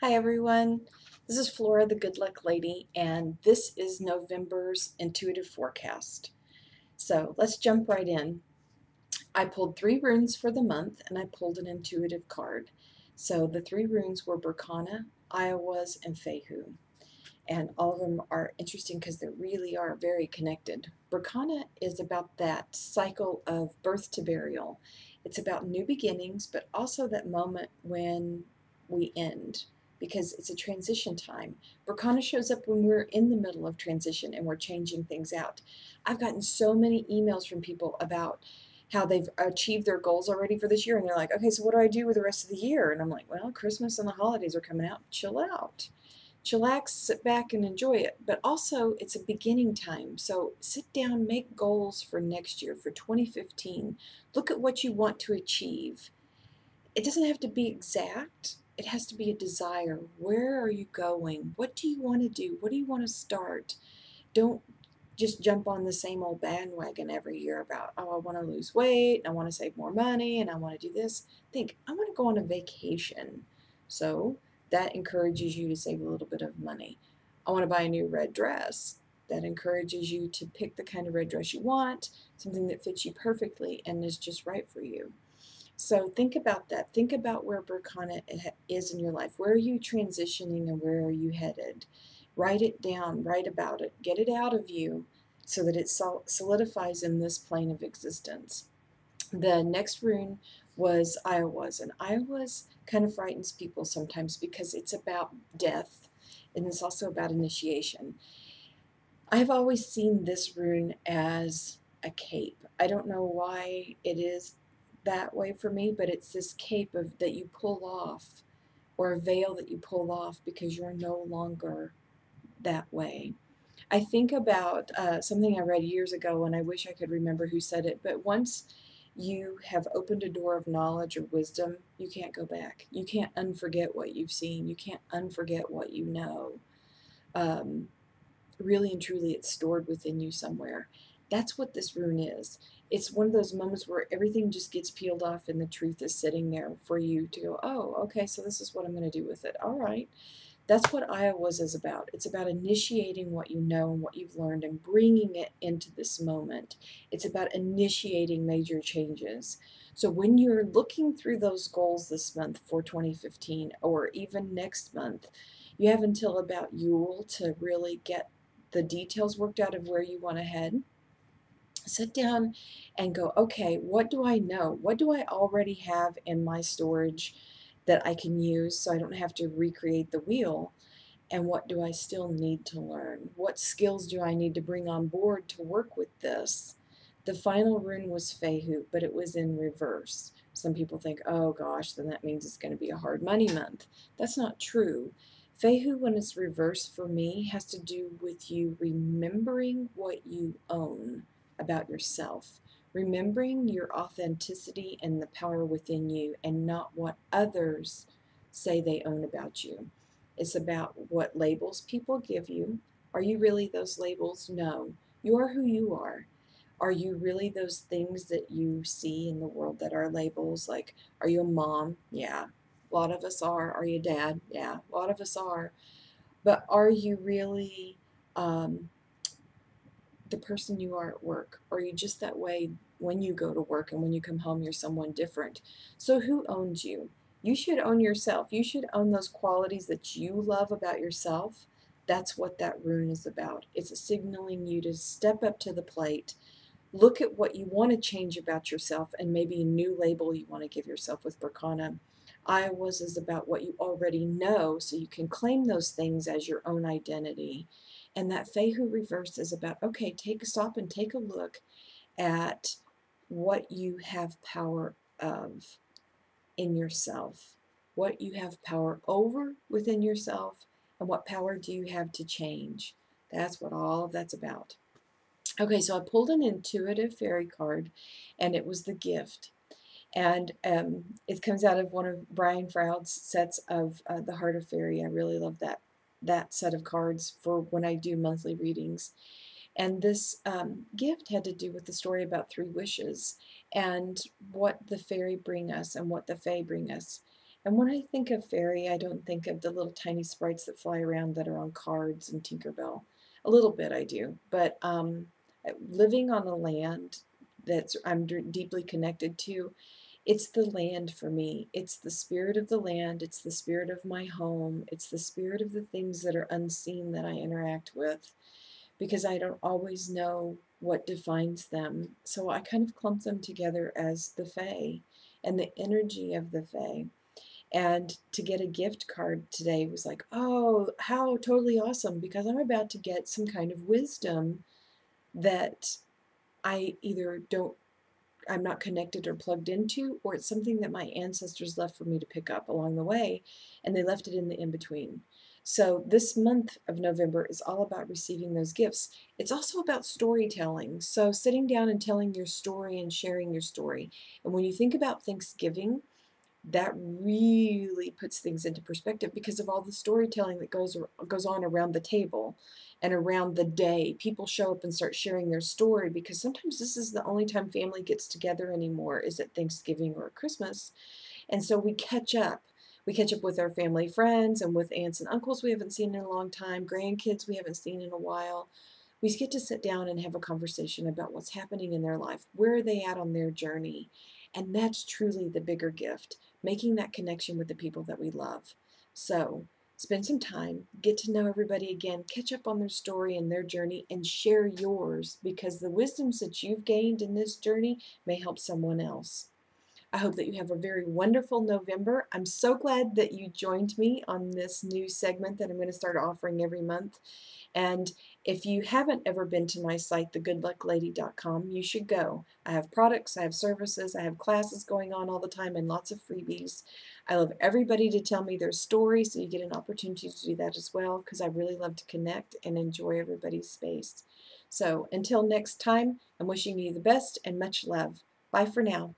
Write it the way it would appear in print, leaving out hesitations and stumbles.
Hi everyone, this is Flora, the Good Luck Lady, and this is November's intuitive forecast. So let's jump right in. I pulled 3 runes for the month and I pulled an intuitive card. So the 3 runes were Berkana, Iowas, and Fehu. And all of them are interesting because they really are very connected. Berkana is about that cycle of birth to burial. It's about new beginnings, but also that moment when we end, because it's a transition time. Berkana shows up when we're in the middle of transition and we're changing things out. I've gotten so many emails from people about how they've achieved their goals already for this year, and they're like, okay, so what do I do with the rest of the year? And I'm like, well, Christmas and the holidays are coming out. Chill out. Chillax, sit back and enjoy it. But also, it's a beginning time. So sit down, make goals for next year, for 2015. Look at what you want to achieve. It doesn't have to be exact. It has to be a desire. Where are you going? What do you want to do? What do you want to start? Don't just jump on the same old bandwagon every year about, oh, I want to lose weight, and I want to save more money, and I want to do this. Think, I want to go on a vacation. So that encourages you to save a little bit of money. I want to buy a new red dress. That encourages you to pick the kind of red dress you want, something that fits you perfectly and is just right for you. So think about that. Think about where Berkana is in your life. Where are you transitioning and where are you headed? Write it down, write about it, get it out of you so that it solidifies in this plane of existence. The next rune was Iowas, and Iowas kind of frightens people sometimes because it's about death and it's also about initiation. I've always seen this rune as a cape. I don't know why it is that way for me, but it's this cape that you pull off, or a veil that you pull off because you're no longer that way. I think about something I read years ago, and I wish I could remember who said it, but once you have opened a door of knowledge or wisdom, you can't go back. You can't unforget what you've seen. You can't unforget what you know. Um, Really and truly, it's stored within you somewhere. That's what this rune is. It's one of those moments where everything just gets peeled off and the truth is sitting there for you to go, oh, okay, so this is what I'm going to do with it. All right. That's what Iowa's is about. It's about initiating what you know and what you've learned and bringing it into this moment. It's about initiating major changes. So when you're looking through those goals this month for 2015 or even next month, you have until about Yule to really get the details worked out of where you want to head. Sit down and go, okay, what do I know? What do I already have in my storage that I can use so I don't have to recreate the wheel? And what do I still need to learn? What skills do I need to bring on board to work with this? The final rune was Fehu, but it was in reverse. Some people think, oh gosh, then that means it's going to be a hard money month. That's not true. Fehu, when it's reversed for me, has to do with you remembering what you own about yourself, remembering your authenticity and the power within you, and not what others say they own about you. It's about what labels people give you. Are you really those labels? No. You are who you are. Are you really those things that you see in the world that are labels? Like, are you a mom? Yeah. A lot of us are. Are you a dad? Yeah. A lot of us are. But are you really um, the person you are at work? Or are you just that way when you go to work and when you come home, you're someone different? So, who owns you? You should own yourself. You should own those qualities that you love about yourself. That's what that rune is about. It's signaling you to step up to the plate, look at what you want to change about yourself, and maybe a new label you want to give yourself with Berkana. Iowa's is about what you already know, so you can claim those things as your own identity. And that Fehu reverse is about, okay, stop and take a look at what you have power of in yourself, what you have power over within yourself, and what power do you have to change. That's what all of that's about. Okay, so I pulled an intuitive fairy card, and it was the gift. And it comes out of one of Brian Froud's sets of the Heart of Fairy. I really love that set of cards for when I do monthly readings. And this gift had to do with the story about 3 wishes and what the fairy bring us and what the fae bring us. And when I think of fairy, I don't think of the little tiny sprites that fly around that are on cards and Tinkerbell. A little bit I do, but living on a land that's I'm deeply connected to, it's the land for me. It's the spirit of the land. It's the spirit of my home. It's the spirit of the things that are unseen that I interact with because I don't always know what defines them. So I kind of clump them together as the Fae and the energy of the Fae. And to get a gift card today was like, oh, how totally awesome, because I'm about to get some kind of wisdom that I either don't I'm not connected or plugged into, or it's something that my ancestors left for me to pick up along the way, and they left it in the in between. So, this month of November is all about receiving those gifts. It's also about storytelling. So, sitting down and telling your story and sharing your story. And when you think about Thanksgiving, that really puts things into perspective because of all the storytelling that goes on around the table and around the day. People show up and start sharing their story because sometimes this is the only time family gets together anymore is at Thanksgiving or Christmas. And so we catch up. We catch up with our family friends and with aunts and uncles we haven't seen in a long time, grandkids we haven't seen in a while. We get to sit down and have a conversation about what's happening in their life. Where are they at on their journey? And that's truly the bigger gift, making that connection with the people that we love. So spend some time, get to know everybody again, catch up on their story and their journey, and share yours because the wisdoms that you've gained in this journey may help someone else. I hope that you have a very wonderful November. I'm so glad that you joined me on this new segment that I'm going to start offering every month. And if you haven't ever been to my site, thegoodlucklady.com, you should go. I have products, I have services, I have classes going on all the time, and lots of freebies. I love everybody to tell me their story, so you get an opportunity to do that as well, because I really love to connect and enjoy everybody's space. So until next time, I'm wishing you the best and much love. Bye for now.